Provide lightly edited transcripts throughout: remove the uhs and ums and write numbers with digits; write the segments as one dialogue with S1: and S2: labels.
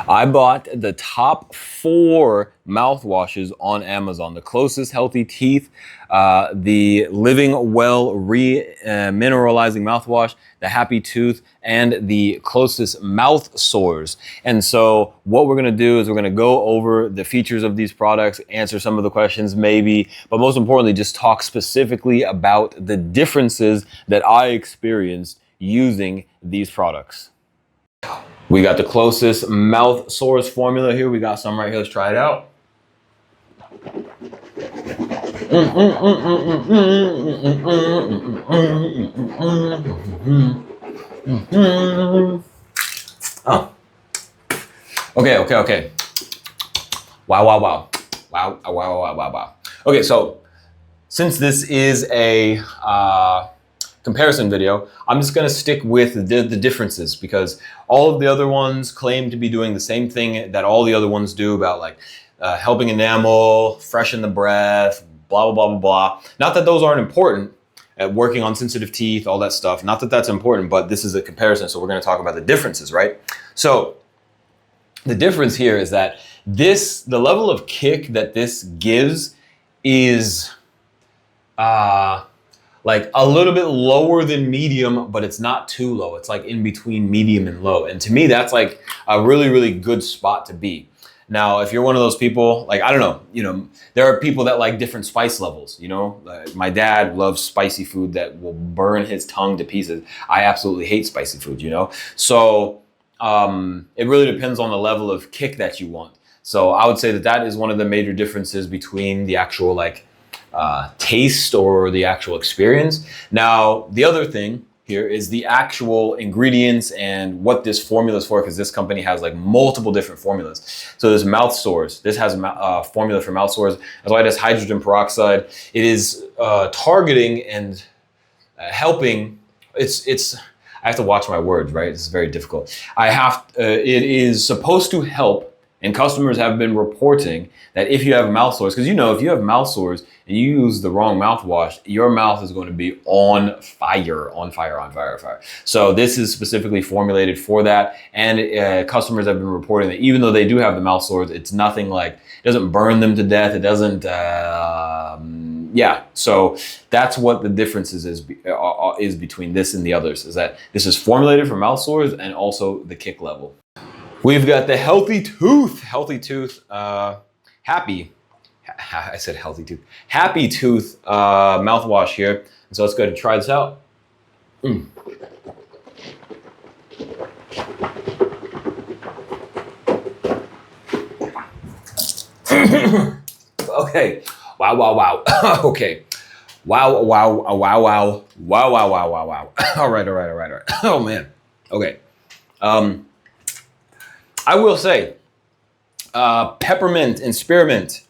S1: I bought the top 4 mouthwashes on Amazon. The CloSYS Healthy Teeth, the Living Well Remineralizing Mouthwash, the Happy Tooth, and the CloSYS Mouth Sores. And so what we're gonna do is we're gonna go over the features of these products, answer some of the questions maybe, but most importantly, just talk specifically about the differences that I experienced using these products. We got the CloSYS Mouth Sores formula here. We got some right here. Let's try it out. Oh. Okay. Wow. Okay, so since this is a comparison video, I'm just gonna stick with the differences, because all of the other ones claim to be doing the same thing that all the other ones do about like helping enamel, freshen the breath, blah. Not that those aren't important, working on sensitive teeth, all that stuff. Not that that's important, but this is a comparison, so we're gonna talk about the differences, right? So the difference here is that the level of kick that this gives is like a little bit lower than medium, but it's not too low. It's like in between medium and low. And to me, that's like a really good spot to be. Now, if you're one of those people, like, I don't know, there are people that like different spice levels, like my dad loves spicy food that will burn his tongue to pieces. I absolutely hate spicy food, So it really depends on the level of kick that you want. So I would say that is one of the major differences between the actual like taste or the actual experience. Now, the other thing here is the actual ingredients and what this formula is for, because this company has like multiple different formulas. So there's mouth sores. This has a formula for mouth sores, as well as hydrogen peroxide. It is targeting and helping. I have to watch my words, right? It's very difficult. It is supposed to help. And customers have been reporting that if you have mouth sores, because if you have mouth sores and you use the wrong mouthwash, your mouth is going to be on fire. So this is specifically formulated for that. And customers have been reporting that even though they do have the mouth sores, it's nothing like, it doesn't burn them to death. It doesn't, So that's what the differences is between this and the others, is that this is formulated for mouth sores and also the kick level. We've got the Healthy Tooth, Happy Tooth mouthwash here. And so let's go ahead and try this out. Okay. Wow. Okay. Wow. All right. Oh man. Okay. I will say, peppermint and spearmint.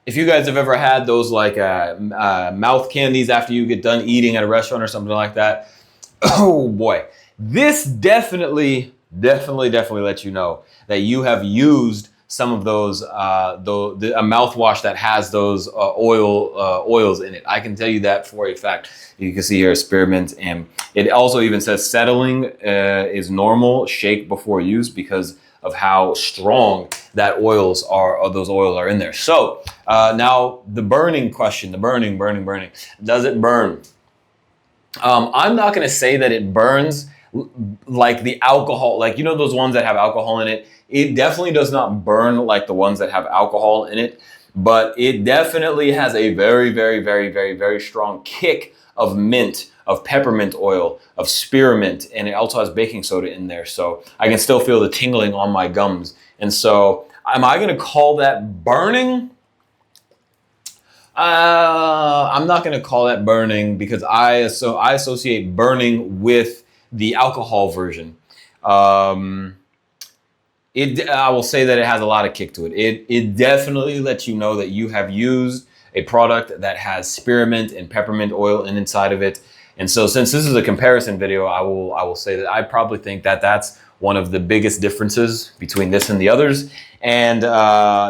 S1: If you guys have ever had those like mouth candies after you get done eating at a restaurant or something like that, oh boy, this definitely lets you know that you have used some of those a mouthwash that has those oils in it. I can tell you that for a fact. You can see here spearmint, and it also even says settling is normal. Shake before use, because of how strong those oils are in there. So now the burning question, the burning. Does it burn? I'm not gonna say that it burns like the alcohol, like those ones that have alcohol in it. It definitely does not burn like the ones that have alcohol in it, but it definitely has a very strong kick of mint, of peppermint oil, of spearmint, and it also has baking soda in there. So I can still feel the tingling on my gums. And so am I gonna call that burning? I'm not gonna call that burning, because I associate burning with the alcohol version. I will say that it has a lot of kick to it. It definitely lets you know that you have used a product that has spearmint and peppermint oil inside of it. And so since this is a comparison video, I will say that I probably think that that's one of the biggest differences between this and the others. And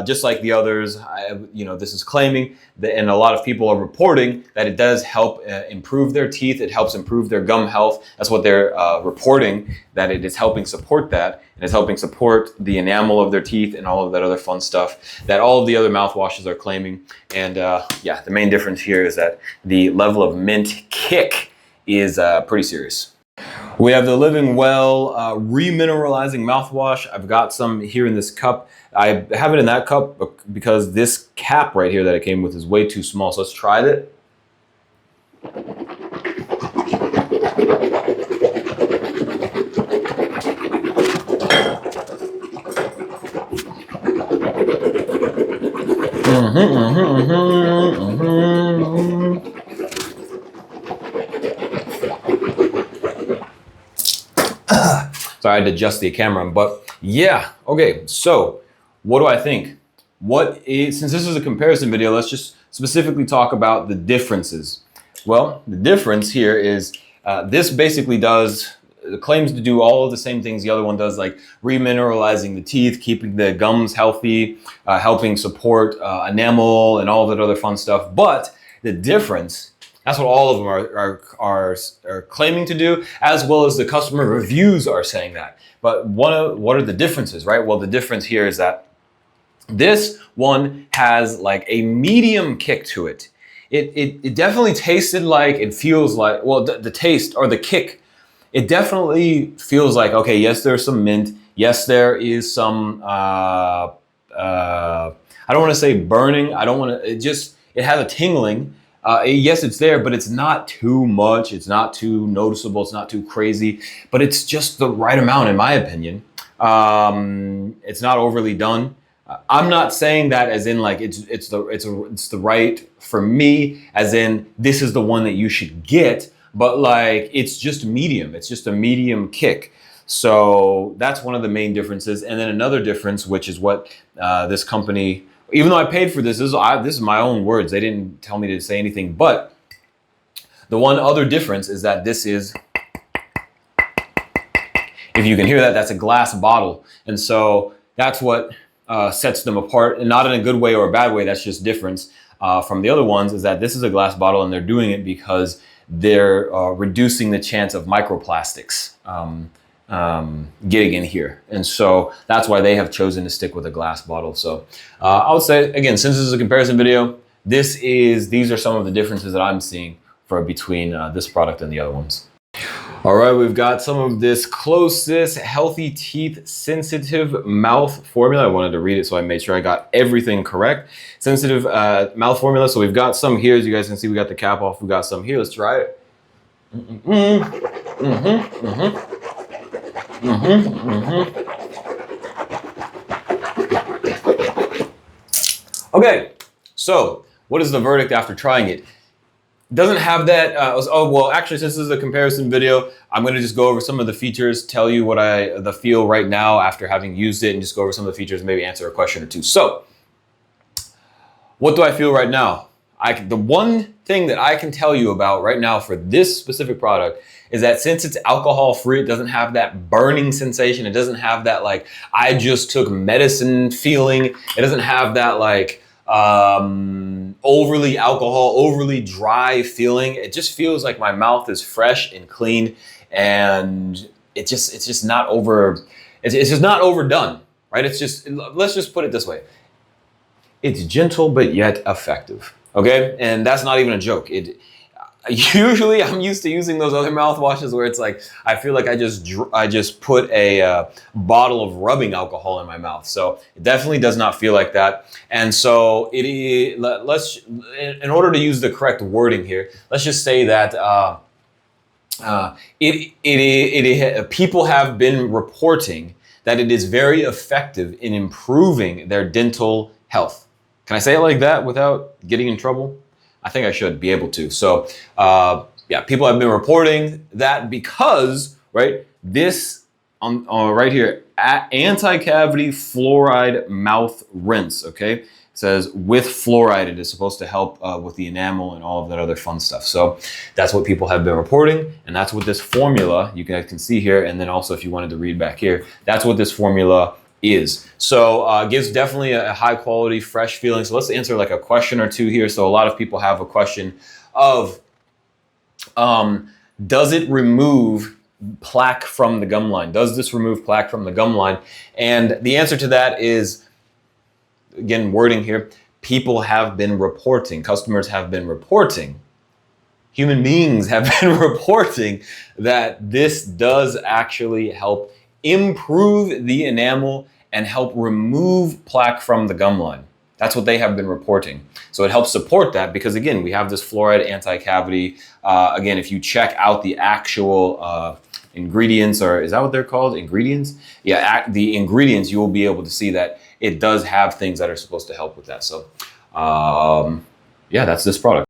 S1: just like the others, this is claiming that, and a lot of people are reporting that it does help improve their teeth. It helps improve their gum health. That's what they're reporting, that it is helping support that. And it's helping support the enamel of their teeth and all of that other fun stuff that all of the other mouthwashes are claiming. And yeah, the main difference here is that the level of mint kick is pretty serious. We have the Living Well Remineralizing mouthwash. I've got some here in this cup. I have it in that cup because this cap right here that it came with is way too small. So let's try it. Sorry, I had to adjust the camera, but yeah, okay, so what do I think? Since this is a comparison video, let's just specifically talk about the differences. Well, the difference here is this basically claims to do all of the same things the other one does, like remineralizing the teeth, keeping the gums healthy, helping support enamel and all that other fun stuff. But the difference, that's what all of them are claiming to do, as well as the customer reviews are saying that. But what are the differences, right? Well, the difference here is that this one has like a medium kick to it. It definitely tasted like, it feels like, well, the taste or the kick, it definitely feels like, okay, yes, there's some mint. Yes, there is some, I don't want to say burning. I don't want to, it has a tingling. Yes, it's there, but it's not too much. It's not too noticeable. It's not too crazy, but it's just the right amount, in my opinion. It's not overly done. I'm not saying that as in like it's the right for me, as in this is the one that you should get, but like it's just medium. It's just a medium kick. So that's one of the main differences. And then another difference, which is what this company, even though I paid for this, this is my own words. They didn't tell me to say anything, but the one other difference is that this is, if you can hear that, that's a glass bottle. And so that's what sets them apart, and not in a good way or a bad way. That's just difference from the other ones, is that this is a glass bottle and they're doing it because they're reducing the chance of microplastics getting in here. And so that's why they have chosen to stick with a glass bottle. So I would say, again, since this is a comparison video, these are some of the differences that I'm seeing between this product and the other ones. All right, we've got some of this CloSYS Healthy Teeth Sensitive Mouth Formula. I wanted to read it, so I made sure I got everything correct. Sensitive mouth formula. So we've got some here, as you guys can see. We got the cap off. We got some here. Let's try it. Okay, so what is the verdict after trying it? Doesn't have that, oh, well, actually, since this is a comparison video, I'm gonna just go over some of the features, tell you what the feel right now after having used it, and just go over some of the features and maybe answer a question or two. So, what do I feel right now? The one thing that I can tell you about right now for this specific product is that since it's alcohol free, it doesn't have that burning sensation. It doesn't have that like, I just took medicine feeling. It doesn't have that like, overly overly dry feeling. It just feels like my mouth is fresh and clean, and it's just not it's just not overdone, right? It's just, let's just put it this way. It's gentle, but yet effective. Okay. And that's not even a joke. Usually I'm used to using those other mouthwashes where it's like, I feel like I just put a bottle of rubbing alcohol in my mouth. So it definitely does not feel like that. And so in order to use the correct wording here, let's just say that people have been reporting that it is very effective in improving their dental health. Can I say it like that without getting in trouble? I think I should be able to. So yeah, people have been reporting that because, right, this right here, anti-cavity fluoride mouth rinse, okay? says with fluoride, it is supposed to help with the enamel and all of that other fun stuff. So that's what people have been reporting, and that's what this formula, you guys can see here, and then also if you wanted to read back here, that's what this formula is. So gives definitely a high quality, fresh feeling. So let's answer like a question or two here. So a lot of people have a question of, does it remove plaque from the gum line? Does this remove plaque from the gum line? And the answer to that is, again, wording here, people have been reporting, customers have been reporting, human beings have been reporting that this does actually help improve the enamel and help remove plaque from the gum line. That's what they have been reporting. So it helps support that because, again, we have this fluoride anti-cavity. Again, if you check out the actual ingredients, or is that what they're called? Ingredients? Yeah, the ingredients, you will be able to see that it does have things that are supposed to help with that. So yeah, that's this product.